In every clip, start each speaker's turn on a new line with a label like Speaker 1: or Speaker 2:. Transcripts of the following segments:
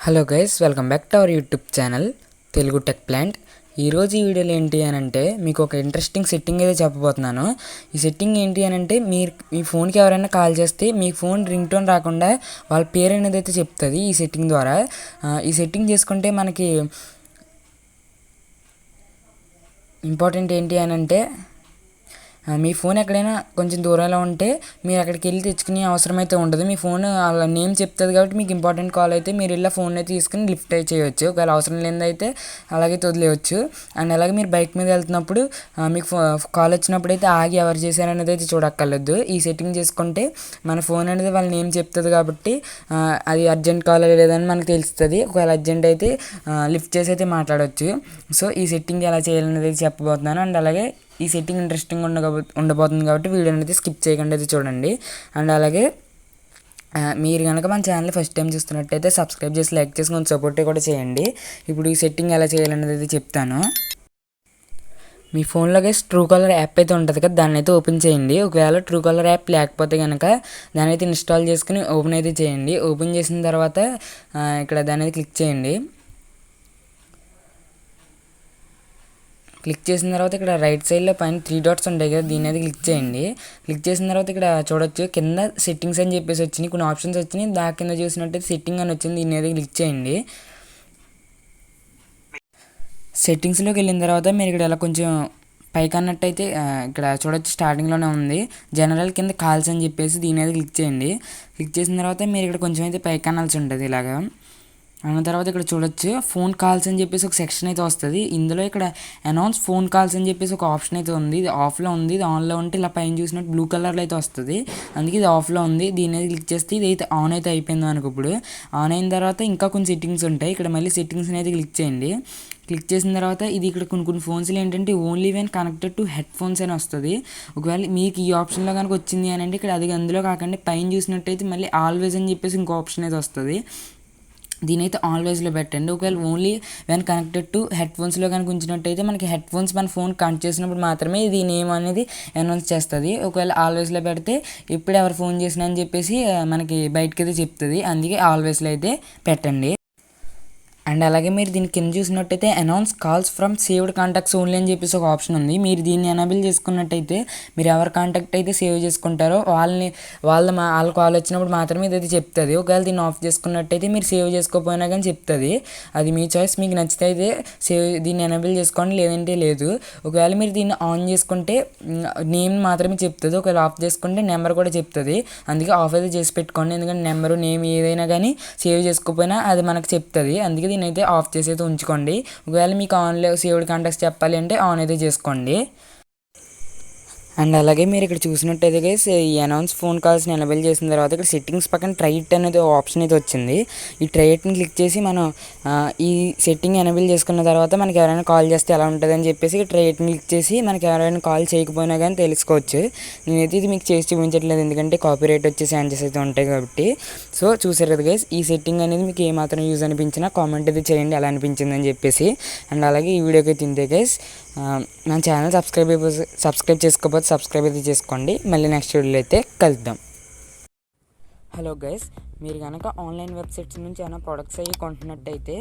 Speaker 1: Hello guys, welcome back to our YouTube channel Telugu tech plant. ఈరోజు ఈ వీడియోలో ఏంటి అని అంటే మీకు ఒక ఇంట్రెస్టింగ్ సెట్టింగ్ అయితే చెప్పబోతున్నాను. ఈ సెట్టింగ్ ఏంటి అని అంటే మీరు మీ ఫోన్కి ఎవరైనా కాల్ చేస్తే మీ ఫోన్ రింగ్ టోన్ రాకుండా వాళ్ళ పేరు అనేది అయితే చెప్తుంది ఈ సెట్టింగ్ ద్వారా. ఈ సెట్టింగ్ చేసుకుంటే మనకి ఇంపార్టెంట్ ఏంటి అని అంటే మీ ఫోన్ ఎక్కడైనా కొంచెం దూరంలో ఉంటే మీరు అక్కడికి వెళ్ళి తెచ్చుకునే అవసరం అయితే ఉండదు. మీ ఫోన్ వాళ్ళ నేమ్ చెప్తుంది కాబట్టి మీకు ఇంపార్టెంట్ కాల్ అయితే మీరు ఇలా ఫోన్ అయితే తీసుకుని లిఫ్ట్ అయితే చేయవచ్చు. ఒకవేళ అవసరం లేనిదైతే అలాగే వదిలేయచ్చు. అండ్ అలాగే మీరు బైక్ మీద వెళ్తున్నప్పుడు మీకు కాల్ వచ్చినప్పుడు అయితే ఆగి ఎవరు చేశారనేది అయితే చూడక్కర్లేదు. ఈ సెట్టింగ్ చేసుకుంటే మన ఫోన్ అనేది వాళ్ళ నేమ్ చెప్తుంది కాబట్టి అది అర్జెంట్ కాల్ లేదని మనకు తెలుస్తుంది. ఒకవేళ అర్జెంట్ అయితే లిఫ్ట్ చేసి అయితే మాట్లాడవచ్చు. సో ఈ సెట్టింగ్ ఎలా చేయాలనేది చెప్పబోతున్నాను. అండ్ అలాగే ఈ సెట్టింగ్ ఇంట్రెస్టింగ్ ఉండబోతుంది కాబట్టి వీడియో అనేది స్కిప్ చేయకుండా అయితే చూడండి. అండ్ అలాగే మీరు కనుక మన ఛానల్ ఫస్ట్ టైం చూస్తున్నట్టయితే సబ్స్క్రైబ్ చేసి లైక్ చేసి కొంచెం సపోర్ట్ కూడా చేయండి. ఇప్పుడు ఈ సెట్టింగ్ ఎలా చేయాలనేది అయితే చెప్తాను. మీ ఫోన్లోకి ట్రూ కాలర్ యాప్ అయితే ఉంటుంది కదా, దాన్ని అయితే ఓపెన్ చేయండి. ఒకవేళ ట్రూ కాలర్ యాప్ లేకపోతే కనుక దాన్ని అయితే ఇన్స్టాల్ చేసుకుని ఓపెన్ అయితే చేయండి. ఓపెన్ చేసిన తర్వాత ఇక్కడ దాన్ని అయితే క్లిక్ చేయండి. క్లిక్ చేసిన తర్వాత ఇక్కడ రైట్ సైడ్లో పైన 3 డాట్స్ ఉంటాయి కదా, దీని అయితే క్లిక్ చేయండి. క్లిక్ చేసిన తర్వాత ఇక్కడ చూడొచ్చు కింద సెట్టింగ్స్ అని చెప్పేసి వచ్చినాయి, కొన్ని ఆప్షన్స్ వచ్చినాయి. దాని కింద చూసినట్టయితే సెట్టింగ్ అని వచ్చింది, దీని అయితే క్లిక్ చేయండి. సెట్టింగ్స్లోకి వెళ్ళిన తర్వాత మీరు ఇక్కడ ఇలా కొంచెం పైకి అన్నట్టయితే ఇక్కడ చూడొచ్చు స్టార్టింగ్లోనే ఉంది జనరల్ కింద కాల్స్ అని చెప్పేసి, దీని అయితే క్లిక్ చేయండి. క్లిక్ చేసిన తర్వాత మీరు ఇక్కడ కొంచెం అయితే పైకి అనాల్సి ఉంటుంది ఇలాగా. అన్న తర్వాత ఇక్కడ చూడొచ్చు ఫోన్ కాల్స్ అని చెప్పేసి ఒక సెక్షన్ అయితే వస్తుంది. ఇందులో ఇక్కడ అనౌన్స్ ఫోన్ కాల్స్ అని చెప్పేసి ఒక ఆప్షన్ అయితే ఉంది. ఇది ఆఫ్లో ఉంది. ఇది ఆన్లో ఉంటే ఇలా పైన చూసినట్టు బ్లూ కలర్లో అయితే వస్తుంది, అందుకే ఇది ఆఫ్లో ఉంది. దీని అయితే క్లిక్ చేస్తే ఇది అయితే ఆన్ అయితే అయిపోయింది మనకు. ఇప్పుడు ఆన్ అయిన తర్వాత ఇంకా కొన్ని సెట్టింగ్స్ ఉంటాయి. ఇక్కడ మళ్ళీ సెట్టింగ్స్ని అయితే క్లిక్ చేయండి. క్లిక్ చేసిన తర్వాత ఇది ఇక్కడ కొన్ని ఫోన్స్లో ఏంటంటే only when connected to head phones అని వస్తుంది. ఒకవేళ మీకు ఈ ఆప్షన్లో కనుక వచ్చింది అని అంటే ఇక్కడ అది అందులో కాకుండా పైన చూసినట్టయితే మళ్ళీ ఆల్వేస్ అని చెప్పేసి ఇంకో ఆప్షన్ అయితే వస్తుంది. దీని అయితే ఆల్వేస్లో పెట్టండి. ఒకవేళ only when connected to head ఫోన్స్లో కనుక ఉంచినట్టయితే మనకి హెడ్ ఫోన్స్ మన ఫోన్ కనెక్ట్ చేసినప్పుడు మాత్రమే ఇది నేమ్ అనేది అనౌన్స్ చేస్తుంది. ఒకవేళ ఆల్వేస్లో పెడితే ఇప్పుడు ఎవరు ఫోన్ చేసినా అని చెప్పేసి మనకి బయటకైతే చెప్తుంది, అందుకే ఆల్వేస్లో అయితే పెట్టండి. అండ్ అలాగే మీరు దీని కింద చూసినట్టయితే announce calls from saved contacts only అని చెప్పేసి ఒక ఆప్షన్ ఉంది. మీరు దీన్ని ఎనేబుల్ చేసుకున్నట్టయితే మీరు ఎవరి కాంటాక్ట్ అయితే సేవ్ చేసుకుంటారో వాళ్ళ కాల్ వచ్చినప్పుడు మాత్రమే ఇది చెప్తుంది. ఒకవేళ దీన్ని ఆఫ్ చేసుకున్నట్టయితే మీరు సేవ్ చేసుకోకపోయినా కానీ చెప్తుంది. అది మీ చాయిస్, మీకు నచ్చితే అయితే దీన్ని ఎనేబుల్ చేసుకోండి, లేదంటే లేదు. ఒకవేళ మీరు దీన్ని ఆన్ చేసుకుంటే నేమ్ మాత్రమే చెప్తుంది, ఒకవేళ ఆఫ్ చేసుకుంటే నెంబర్ కూడా చెప్తుంది. అందుకే ఆఫ్ అయితే చేసి పెట్టుకోండి, ఎందుకంటే నెంబరు నేమ్ ఏదైనా కానీ సేవ్ చేసుకోకపోయినా అది మనకు చెప్తుంది. అందుకే దీని అయితే ఆఫ్ చేసి అయితే ఉంచుకోండి. ఒకవేళ మీకు ఆన్లో సేవ్డ్ కాంటాక్ట్స్ చెప్పాలి అంటే ఆన్ అయితే చేసుకోండి. అండ్ అలాగే మీరు ఇక్కడ చూసినట్టయితే గైస్ ఈ అనౌన్స్ ఫోన్ కాల్స్ని ఎనేబుల్ చేసిన తర్వాత ఇక్కడ సెట్టింగ్స్ పక్కన ట్రై ఇట్ అనేది ఆప్షన్ అయితే వచ్చింది. ఈ ట్రై ఇట్ని క్లిక్ చేసి మనం ఈ సెట్టింగ్ ఎనేబుల్ చేసుకున్న తర్వాత మనకి ఎవరైనా కాల్ చేస్తే ఎలా ఉంటుంది అని చెప్పేసి ట్రై ఇట్ని క్లిక్ చేసి మనకి ఎవరైనా కాల్ చేయకపోయినా కానీ తెలుసుకోవచ్చు. నేనైతే ఇది మీకు చేసి చూపించట్లేదు, ఎందుకంటే కాపీరైట్ వచ్చే ఛాన్సెస్ అయితే ఉంటాయి కాబట్టి. సో చూసారు కదా గైస్, ఈ సెట్టింగ్ అనేది మీకు ఏమాత్రం యూజ్ అనిపించినా కామెంట్ అయితే చేయండి ఎలా అనిపించింది అని చెప్పేసి. అండ్ అలాగే ఈ వీడియోకి అయితే ఇంతే గైస్. నా ఛానల్ సబ్స్క్రైబ్ చేసుకోకపోతే సబ్స్క్రైబ్ అయితే చేసుకోండి. మళ్ళీ నెక్స్ట్ వీడియోలో అయితే కలుద్దాం. హలో గైస్, మీరు కనుక ఆన్లైన్ వెబ్సైట్స్ నుంచి ఏమైనా ప్రొడక్ట్స్ అవి కొంటున్నట్టయితే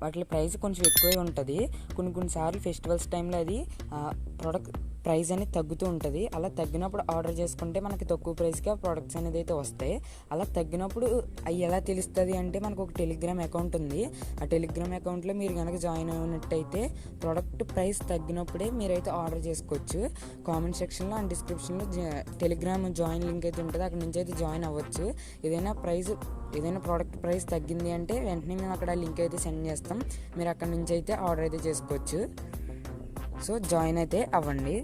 Speaker 1: వాటి ప్రైస్ కొంచెం ఎక్కువే ఉంటుంది. కొన్నిసార్లు ఫెస్టివల్స్ టైంలో అది ప్రొడక్ట్ ప్రైస్ అనేది తగ్గుతూ ఉంటుంది. అలా తగ్గినప్పుడు ఆర్డర్ చేసుకుంటే మనకి తక్కువ ప్రైస్కి ఆ ప్రోడక్ట్స్ అనేది అయితే వస్తాయి. అలా తగ్గినప్పుడు అవి ఎలా తెలుస్తుంది అంటే మనకు ఒక టెలిగ్రామ్ అకౌంట్ ఉంది. ఆ టెలిగ్రామ్ అకౌంట్లో మీరు కనుక జాయిన్ అయినట్టయితే ప్రోడక్ట్ ప్రైస్ తగ్గినప్పుడే మీరైతే ఆర్డర్ చేసుకోవచ్చు. కామెంట్ సెక్షన్లో అండ్ డిస్క్రిప్షన్లో టెలిగ్రామ్ జాయిన్ లింక్ అయితే ఉంటుంది, అక్కడ నుంచి అయితే జాయిన్ అవ్వచ్చు. ఏదైనా ప్రోడక్ట్ ప్రైస్ తగ్గింది అంటే వెంటనే మేము అక్కడ లింక్ అయితే సెండ్ చేస్తాం, మీరు అక్కడ నుంచి అయితే ఆర్డర్ అయితే చేసుకోవచ్చు. సో జాయిన్ అయితే అవ్వండి.